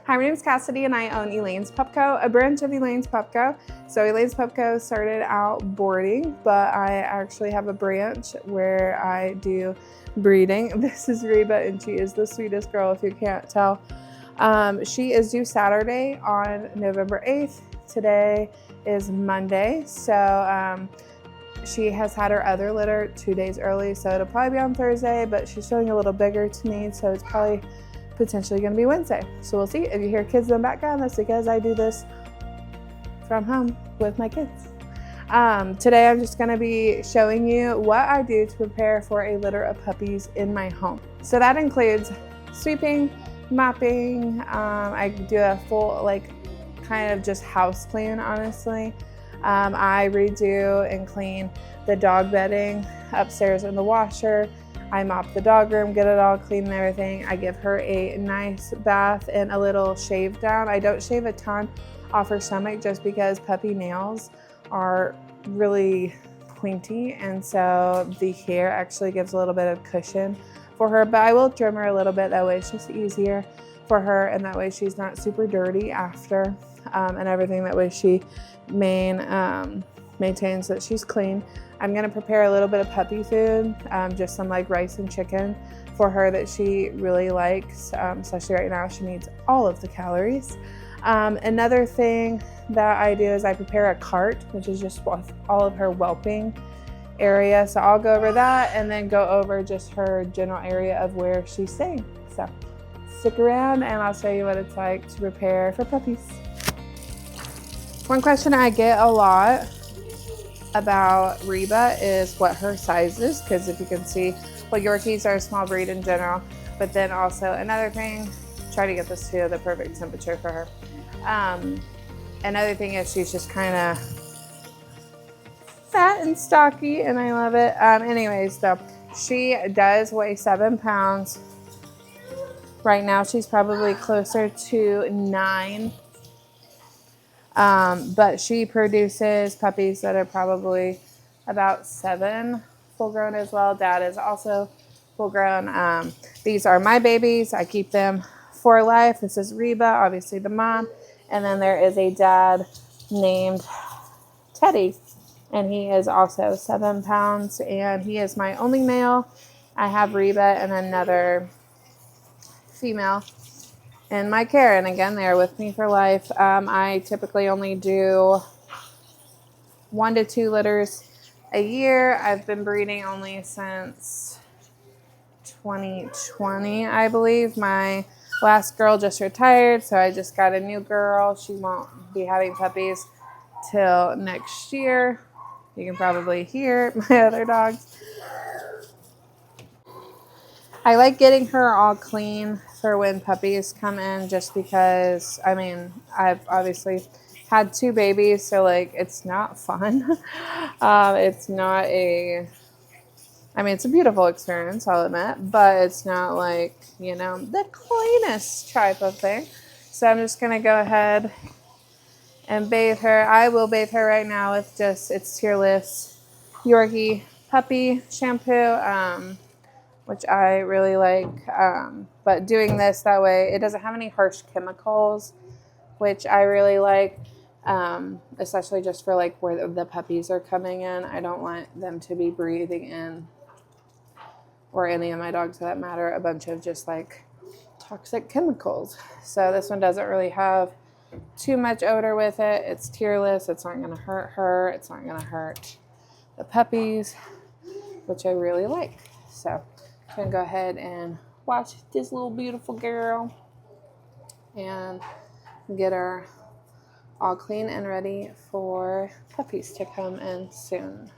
Hi, my name is Cassidy and I own Elaine's Pup Co., a branch of Elaine's Pup Co. So Elaine's Pup Co. started out boarding, but I actually have a branch where I do breeding. This is Reba and she is the sweetest girl if you can't tell. She is due Saturday on November 8th. Today is Monday, so she has had her other litter 2 days early, so it'll probably be on Thursday, but she's showing a little bigger to me, so it's probably potentially going to be Wednesday. So we'll see. If you hear kids in the background, that's because I do this from home with my kids. Today I'm just going to be showing you what I do to prepare for a litter of puppies in my home. So that includes sweeping, mopping. I do a full kind of just house clean, honestly. I redo and clean the dog bedding upstairs in the washer. I mop the dog room, get it all clean and everything. I give her a nice bath and a little shave down. I don't shave a ton off her stomach just because puppy nails are really pointy, and so the hair actually gives a little bit of cushion for her, but I will trim her a little bit. That way it's just easier for her, and that way she's not super dirty after and everything. That way she maintains that she's clean. I'm gonna prepare a little bit of puppy food, just some rice and chicken for her that she really likes, especially right now. She needs all of the calories. Another thing that I do is I prepare a cart, which is just all of her whelping area. So I'll go over that and then go over just her general area of where she's staying. So stick around and I'll show you what it's like to prepare for puppies. One question I get a lot about Reba is what her size is, because if you can see, well, Yorkies are a small breed in general, but then also another thing, try to get this to the perfect temperature for her. Another thing is she's just kind of fat and stocky, and I love it. Anyways, though, she does weigh 7 pounds. Right now she's probably closer to 9. But she produces puppies that are probably about 7 full grown as well. Dad is also full grown. These are my babies. I keep them for life. This is Reba, obviously the mom. And then there is a dad named Teddy, and he is also 7 pounds, and he is my only male. I have Reba and another female in my care, and again, they are with me for life. I typically only do 1 to 2 litters a year. I've been breeding only since 2020, I believe. My last girl just retired, so I just got a new girl. She won't be having puppies till next year. You can probably hear my other dogs. I like getting her all clean for when puppies come in, just because, I mean, I've obviously had 2 babies, so it's not fun. It's not it's a beautiful experience, I'll admit, but it's not the cleanest type of thing. So I'm just gonna go ahead and bathe her. I will bathe her right now with it's Tearless Yorkie puppy shampoo, which I really like, but doing this that way, it doesn't have any harsh chemicals, which I really like, especially just for where the puppies are coming in. I don't want them to be breathing in, or any of my dogs for that matter, a bunch of just toxic chemicals. So this one doesn't really have too much odor with it. It's tearless. It's not going to hurt her. It's not going to hurt the puppies, which I really like. So I'm going to go ahead and wash this little beautiful girl and get her all clean and ready for puppies to come in soon.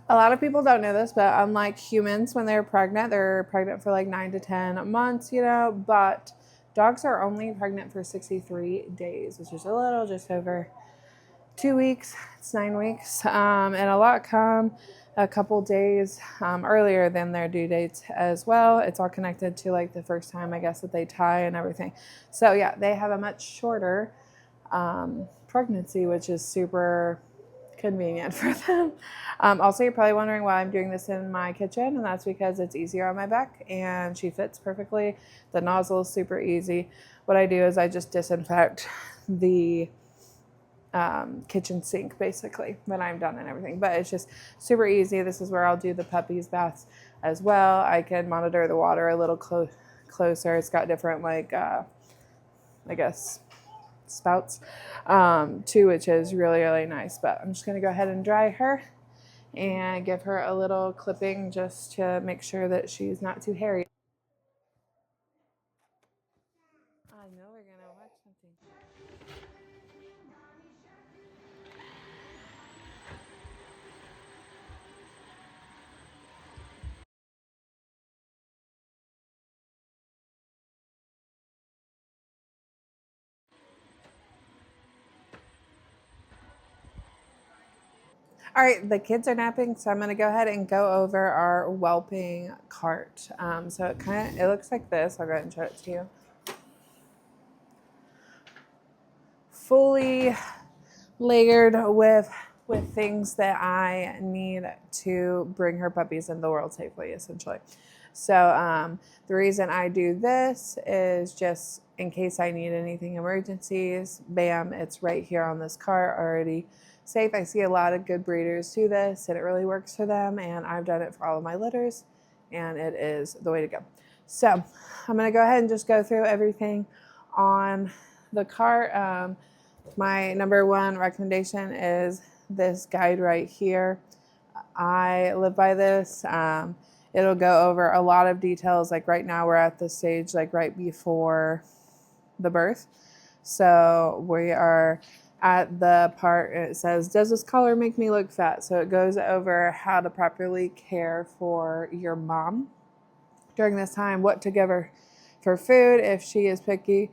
A lot of people don't know this, but unlike humans, when they're pregnant for 9 to 10 months, but dogs are only pregnant for 63 days, which is just over 2 weeks. It's 9 weeks. And a lot come a couple days earlier than their due dates as well. It's all connected to the first time, I guess, that they tie and everything. So yeah, they have a much shorter pregnancy, which is super convenient for them. Also, you're probably wondering why I'm doing this in my kitchen, and that's because it's easier on my back and she fits perfectly. The nozzle is super easy. What I do is I just disinfect the kitchen sink basically when I'm done and everything, but it's just super easy. This is where I'll do the puppies baths as well. I can monitor the water a little closer. It's got different like I guess spouts too, which is really nice. But I'm just going to go ahead and dry her and give her a little clipping just to make sure that she's not too hairy. I know we're going to watch something. All right, the kids are napping, so I'm going to go ahead and go over our whelping cart. So it looks like this. I'll go ahead and show it to you. Fully layered with things that I need to bring her puppies into the world safely, essentially. So the reason I do this is just in case I need anything emergencies. Bam, it's right here on this cart already safe. I see a lot of good breeders do this and it really works for them, and I've done it for all of my litters and it is the way to go. So I'm going to go ahead and just go through everything on the cart. My number one recommendation is this guide right here. I live by this. It'll go over a lot of details. Like right now we're at the stage like right before the birth. So we are at the part, it says, does this collar make me look fat? So it goes over how to properly care for your mom during this time, what to give her for food if she is picky,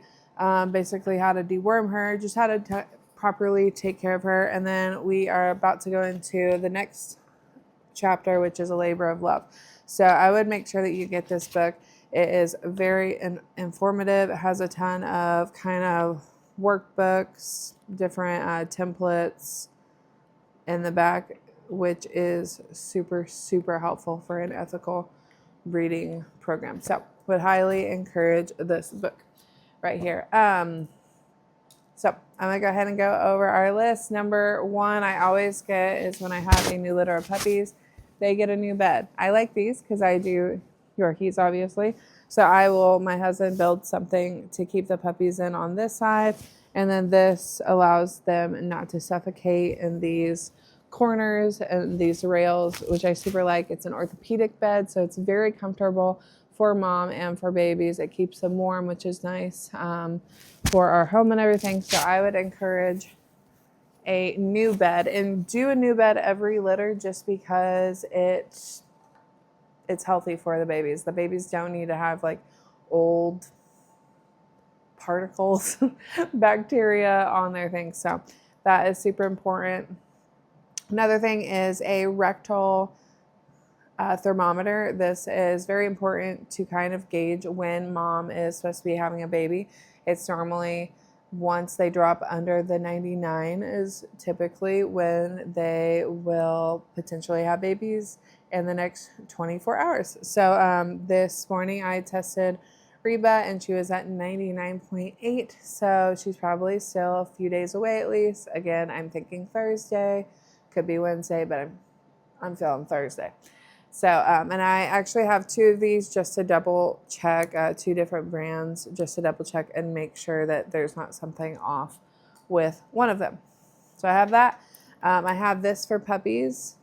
basically how to deworm her, just how to properly take care of her. And then we are about to go into the next chapter, which is a labor of love. So I would make sure that you get this book. It is very informative. It has a ton of kind of workbooks, different templates in the back, which is super helpful for an ethical breeding program. So would highly encourage this book right here. So I'm gonna go ahead and go over our list. Number one I always get is when I have a new litter of puppies, they get a new bed. I like these because I do Yorkies, obviously. So my husband build something to keep the puppies in on this side. And then this allows them not to suffocate in these corners and these rails, which I super like. It's an orthopedic bed, so it's very comfortable for mom and for babies. It keeps them warm, which is nice for our home and everything. So I would encourage a new bed, and do a new bed every litter just because it's healthy for the babies. The babies don't need to have like old particles, bacteria on their things. So that is super important. Another thing is a rectal thermometer. This is very important to kind of gauge when mom is supposed to be having a baby. It's normally once they drop under the 99 is typically when they will potentially have babies in the next 24 hours. So this morning I tested Reba and she was at 99.8. So she's probably still a few days away at least. Again, I'm thinking Thursday, could be Wednesday, but I'm feeling Thursday. So, and I actually have two of these just to double check, two different brands, just to double check and make sure that there's not something off with one of them. So I have that. I have this for puppies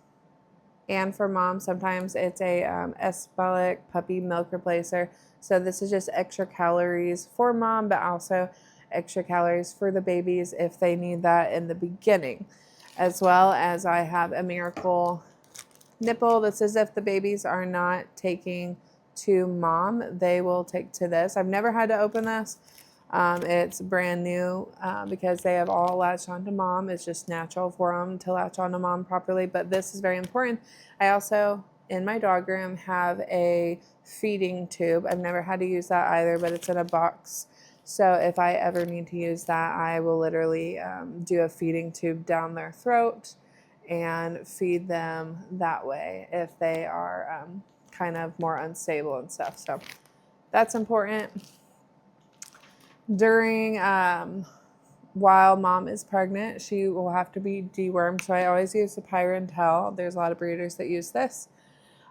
and for mom. Sometimes it's a Esbolic puppy milk replacer. So this is just extra calories for mom, but also extra calories for the babies if they need that in the beginning. As well as I have a Miracle nipple. This is if the babies are not taking to mom, they will take to this. I've never had to open this. It's brand new because they have all latched onto mom. It's just natural for them to latch onto mom properly, but this is very important. I also, in my dog room, have a feeding tube. I've never had to use that either, but it's in a box. So if I ever need to use that, I will literally do a feeding tube down their throat and feed them that way if they are kind of more unstable and stuff. So that's important. During while mom is pregnant, she will have to be dewormed. So I always use the Pyrantel. There's a lot of breeders that use this.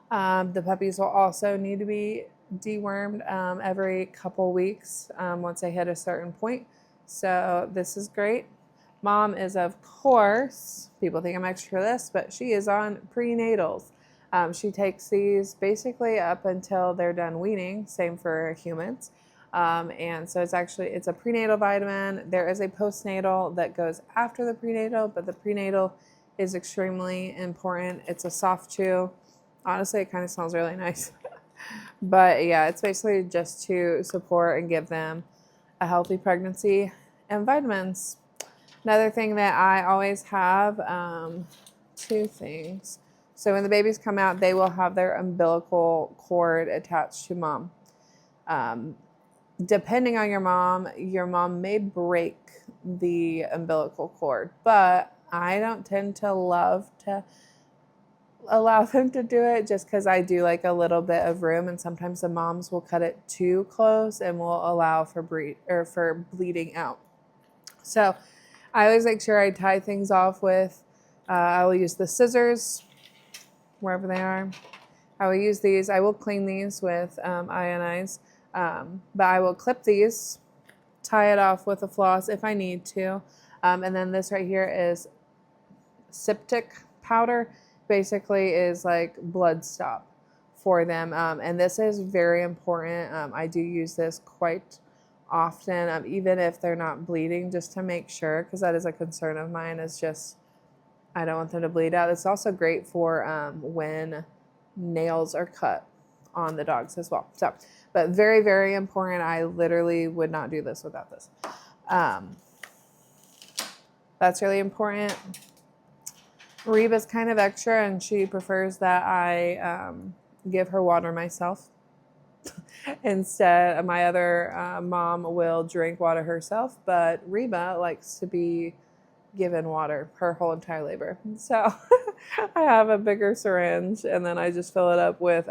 The puppies will also need to be dewormed every couple weeks once they hit a certain point. So this is great. Mom is, of course, people think I'm extra for this, but she is on prenatals. She takes these basically up until they're done weaning. Same for humans. And so it's a prenatal vitamin. There is a postnatal that goes after the prenatal, but the prenatal is extremely important. It's a soft chew. Honestly, it kind of smells really nice. But yeah, it's basically just to support and give them a healthy pregnancy and vitamins. Another thing that I always have, two things. So when the babies come out, they will have their umbilical cord attached to mom. Depending on your mom may break the umbilical cord, but I don't tend to love to allow them to do it just because I do like a little bit of room, and sometimes the moms will cut it too close and will allow for bleeding out. So I always make sure I tie things off with, I will use the scissors wherever they are. I will use these. I will clean these with ionize, but I will clip these, tie it off with a floss if I need to. And then this right here is septic powder. Basically is like blood stop for them. And this is very important. I do use this quite often, even if they're not bleeding, just to make sure, because that is a concern of mine, is just I don't want them to bleed out. It's also great for when nails are cut on the dogs as well. So, but very, very important. I literally would not do this without this. That's really important. Reba's kind of extra, and she prefers that I give her water myself. Instead, my other mom will drink water herself, but Reba likes to be given water her whole entire labor. So I have a bigger syringe, and then I just fill it up with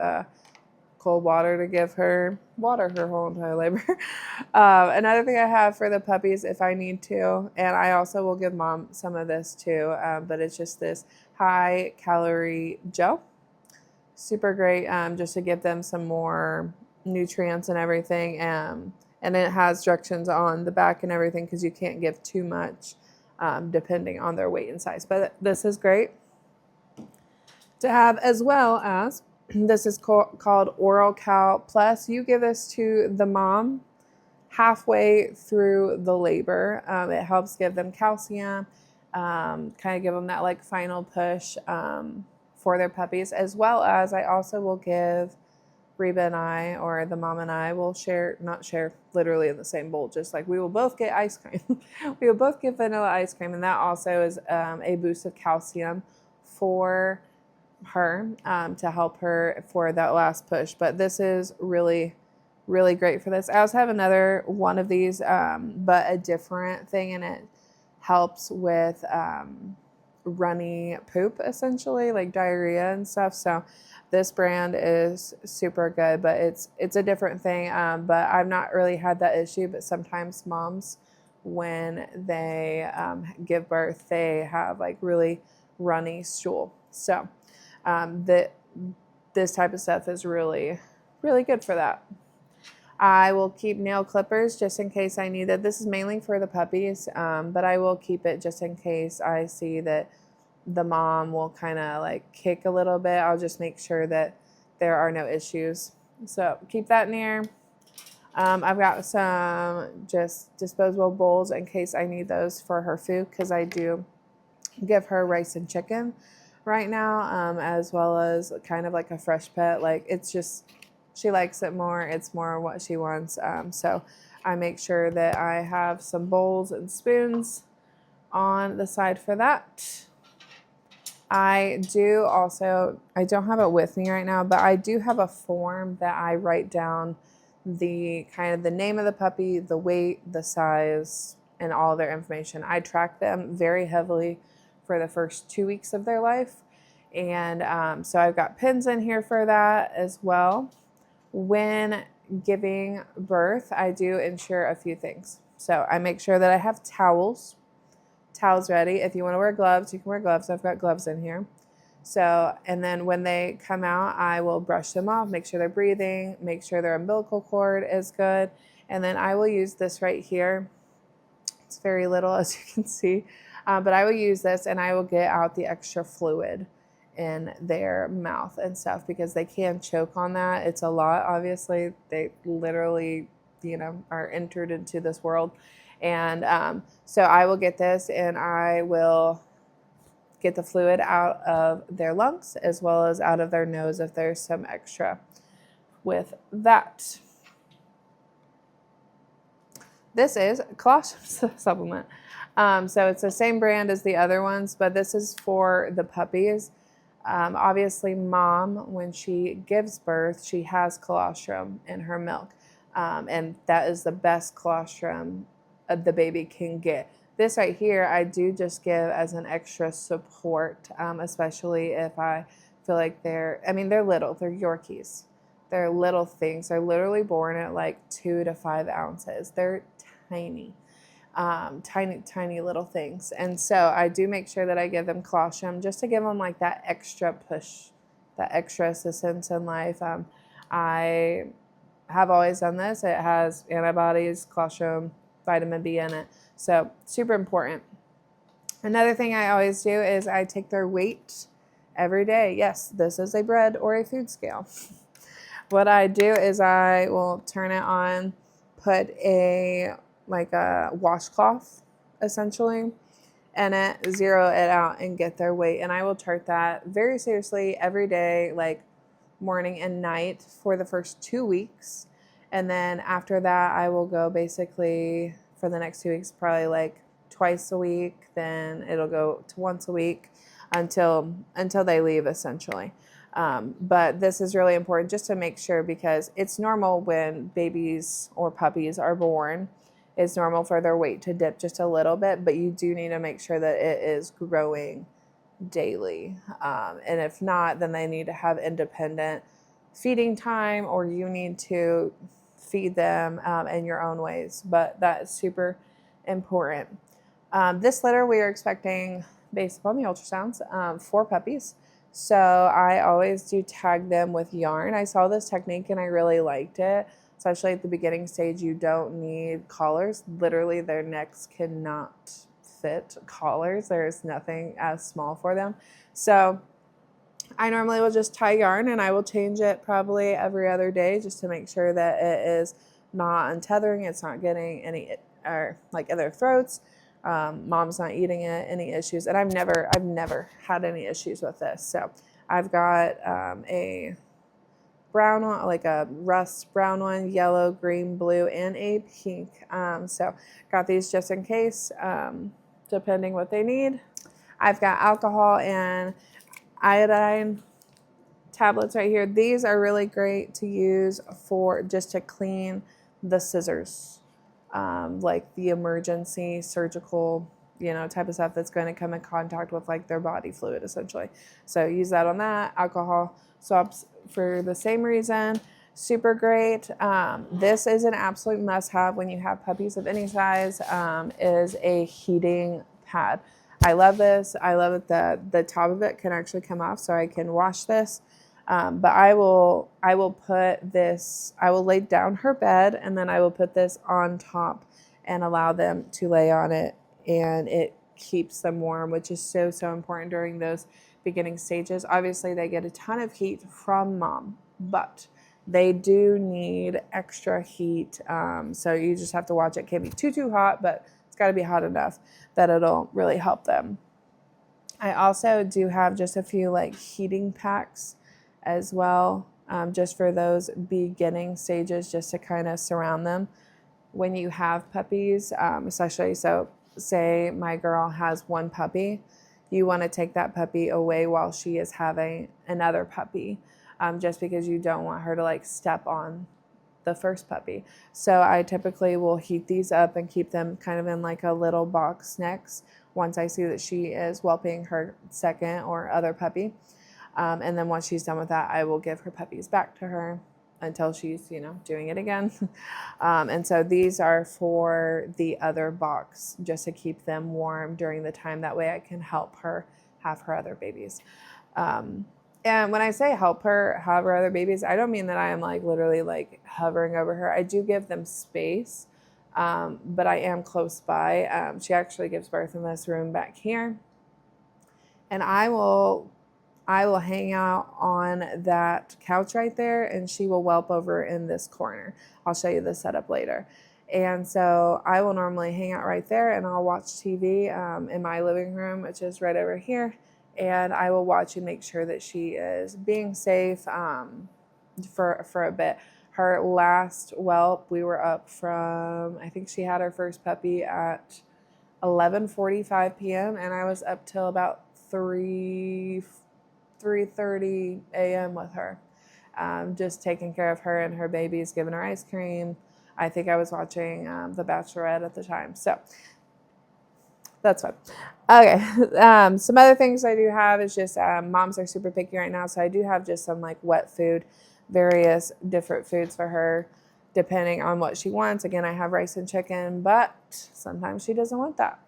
cold water to give her water her whole entire labor. Another thing I have for the puppies, if I need to, and I also will give mom some of this too, but it's just this high calorie gel. Super great, just to give them some more nutrients and everything. And it has directions on the back and everything, because you can't give too much depending on their weight and size. But this is great to have, as well as this is called Oral Cal Plus. You give this to the mom halfway through the labor. It helps give them calcium, kind of give them that like final push for their puppies, as well as I also will give Reba and I, or the mom and I, will not share literally in the same bowl, just like we will both get ice cream. We will both get vanilla ice cream, and that also is a boost of calcium for her to help her for that last push. But this is really, really great for this. I also have another one of these, but a different thing, and it helps with runny poop, essentially, like diarrhea and stuff. So this brand is super good, but it's a different thing. But I've not really had that issue, but sometimes moms, when they give birth, they have like really runny stool. So this type of stuff is really, really good for that. I will keep nail clippers just in case I need it. This is mainly for the puppies, but I will keep it just in case I see that the mom will kind of like kick a little bit. I'll just make sure that there are no issues. So keep that near. I've got some just disposable bowls in case I need those for her food, because I do give her rice and chicken right now, as well as kind of like a fresh pet. Like, it's just, she likes it more. It's more what she wants. So I make sure that I have some bowls and spoons on the side for that. I don't have it with me right now, but I do have a form that I write down the kind of the name of the puppy, the weight, the size, and all their information. I track them very heavily for the first 2 weeks of their life. And so I've got pins in here for that as well. When giving birth, I do ensure a few things. So I make sure that I have towels ready. If you want to wear gloves, you can wear gloves. I've got gloves in here. So, and then when they come out, I will brush them off, make sure they're breathing, make sure their umbilical cord is good. And then I will use this right here. It's very little, as you can see, but I will use this and I will get out the extra fluid in their mouth and stuff because they can choke on that. It's a lot, obviously. They literally, are entered into this world. And so I will get this and I will get the fluid out of their lungs as well as out of their nose if there's some extra with that. This is colostrum supplement. So it's the same brand as the other ones, but this is for the puppies. Obviously, mom, when she gives birth, she has colostrum in her milk. And that is the best colostrum the baby can get. This right here, I do just give as an extra support, especially if I feel like they're little. They're Yorkies. They're little things. They're literally born at like 2 to 5 ounces. They're tiny, tiny little things. And so I do make sure that I give them colostrum just to give them like that extra push, that extra assistance in life. I have always done this. It has antibodies, colostrum, vitamin B in it. So super important. Another thing I always do is I take their weight every day. Yes, this is a bread or a food scale. What I do is I will turn it on, put a washcloth essentially, and zero it out and get their weight. And I will chart that very seriously every day, like morning and night for the first 2 weeks. And then after that, I will go basically for the next 2 weeks, probably like twice a week. Then it'll go to once a week until they leave essentially. But this is really important just to make sure because it's normal when babies or puppies are born. It's normal for their weight to dip just a little bit, but you do need to make sure that it is growing daily. And if not, then they need to have independent feeding time or you need to feed them in your own ways. But that is super important. This litter we are expecting, based upon the ultrasounds, 4 puppies. So I always do tag them with yarn. I saw this technique and I really liked it. Especially at the beginning stage, you don't need collars. Literally, their necks cannot fit collars. There's nothing as small for them. So I normally will just tie yarn and I will change it probably every other day just to make sure that it is not untethering. It's not getting any other throats. Mom's not eating it, any issues. And I've never had any issues with this. So I've got a brown one, like a rust brown one, yellow, green, blue, and a pink. So got these just in case, depending what they need. I've got alcohol and iodine tablets right here. These are really great to use for just to clean the scissors, like the emergency surgical, type of stuff that's going to come in contact with like their body fluid essentially. So use that on that. Alcohol swabs for the same reason. Super great. This is an absolute must-have when you have puppies of any size, is a heating pad. I love this. I love that the top of it can actually come off so I can wash this. But I will put this, I will lay down her bed and then I will put this on top and allow them to lay on it, and it keeps them warm, which is so, so important during those beginning stages. Obviously they get a ton of heat from mom, but they do need extra heat. So you just have to watch it. It can't be too hot, but it's got to be hot enough that it'll really help them. I also do have just a few like heating packs as well, just for those beginning stages, just to kind of surround them when you have puppies, especially. So say my girl has one puppy, you want to take that puppy away while she is having another puppy, just because you don't want her to like step on the first puppy. So I typically will heat these up and keep them kind of in like a little box next once I see that she is whelping her second or other puppy. And then once she's done with that, I will give her puppies back to her until she's, doing it again. And so these are for the other box, just to keep them warm during the time. That way I can help her have her other babies. And when I say help her have her other babies, I don't mean that I am like literally like hovering over her. I do give them space, but I am close by. She actually gives birth in this room back here. And I will hang out on that couch right there, and she will whelp over in this corner. I'll show you the setup later. And so I will normally hang out right there, and I'll watch TV in my living room, which is right over here. And I will watch and make sure that she is being safe for a bit. Her last whelp, we were up from, I think she had her first puppy at 11:45 p.m. and I was up till about 3:30 a.m. with her, just taking care of her and her babies, giving her ice cream. I think I was watching The Bachelorette at the time. So that's fun. Okay. Some other things I do have is just moms are super picky right now. So I do have just some like wet food, various different foods for her, depending on what she wants. Again, I have rice and chicken, but sometimes she doesn't want that.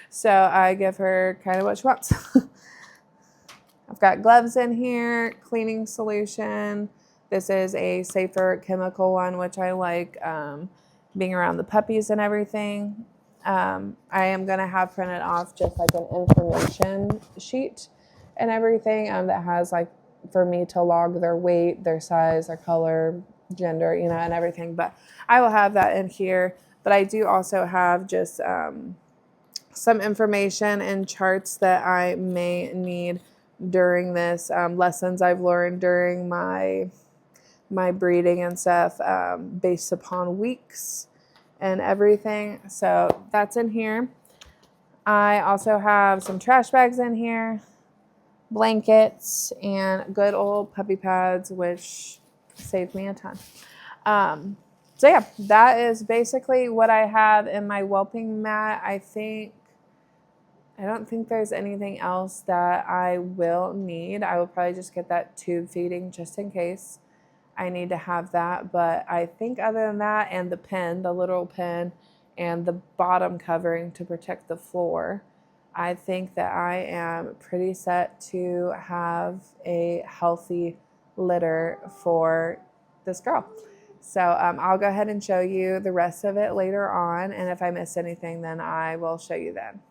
So I give her kind of what she wants. I've got gloves in here, cleaning solution. This is a safer chemical one, which I like being around the puppies and everything. I am going to have printed off just like an information sheet and everything that has like for me to log their weight, their size, their color, gender, and everything. But I will have that in here. But I do also have just some information and charts that I may need during this, lessons I've learned during my breeding and stuff, based upon weeks and everything. So that's in here. I also have some trash bags in here, blankets, and good old puppy pads, which saved me a ton. So yeah, that is basically what I have in my whelping mat. I don't think there's anything else that I will need. I will probably just get that tube feeding just in case I need to have that. But I think other than that, and the pen, the literal pen, and the bottom covering to protect the floor, I think that I am pretty set to have a healthy litter for this girl. So I'll go ahead and show you the rest of it later on. And if I miss anything, then I will show you then.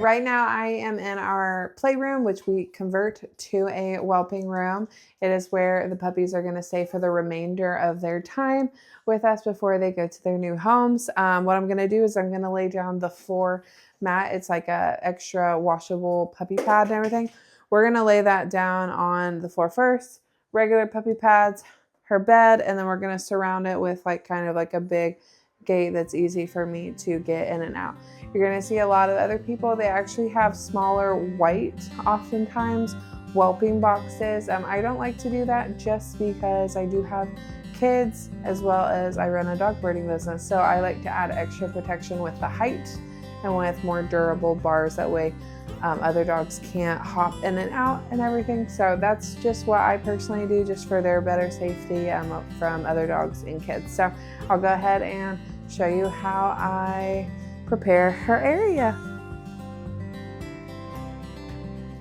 Right now I am in our playroom, which we convert to a whelping room. It is where the puppies are going to stay for the remainder of their time with us before they go to their new homes. What I'm going to do is I'm going to lay down the floor mat. It's like a extra washable puppy pad and everything. We're going to lay that down on the floor first, regular puppy pads, her bed, and then we're going to surround it with like kind of like a big gate that's easy for me to get in and out. You're going to see a lot of other people, they actually have smaller white, oftentimes, whelping boxes. I don't like to do that just because I do have kids as well as I run a dog boarding business. So I like to add extra protection with the height and with more durable bars. That way other dogs can't hop in and out and everything. So that's just what I personally do just for their better safety from other dogs and kids. So I'll go ahead and show you how I prepare her area.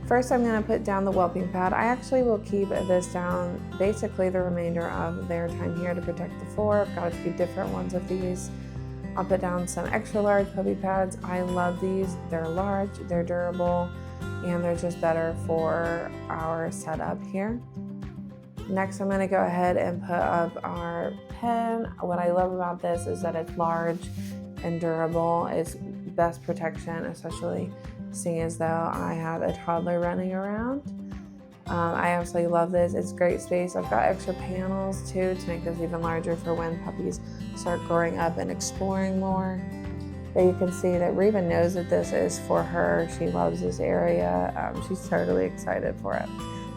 First, I'm going to put down the whelping pad. I actually will keep this down basically the remainder of their time here to protect the floor. I've got a few different ones of these. I'll put down some extra large puppy pads. I love these. They're large, they're durable, and they're just better for our setup here. Next, I'm going to go ahead and put up our pen. What I love about this is that it's large and durable. It's best protection, especially seeing as though I have a toddler running around. I absolutely love this. It's great space. I've got extra panels too to make this even larger for when puppies start growing up and exploring more. But you can see that Reba knows that this is for her. She loves this area. She's totally excited for it.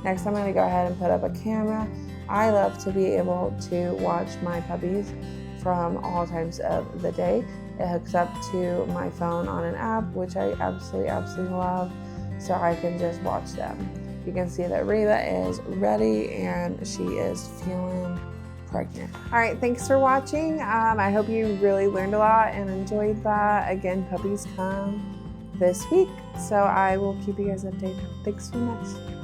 Next, I'm going to go ahead and put up a camera. I love to be able to watch my puppies from all times of the day. It hooks up to my phone on an app, which I absolutely love, so I can just watch them. You can see that Reba is ready and she is feeling pregnant. All right, thanks for watching. I hope you really learned a lot and enjoyed that. Again, puppies come this week, so I will keep you guys updated. Thanks so much.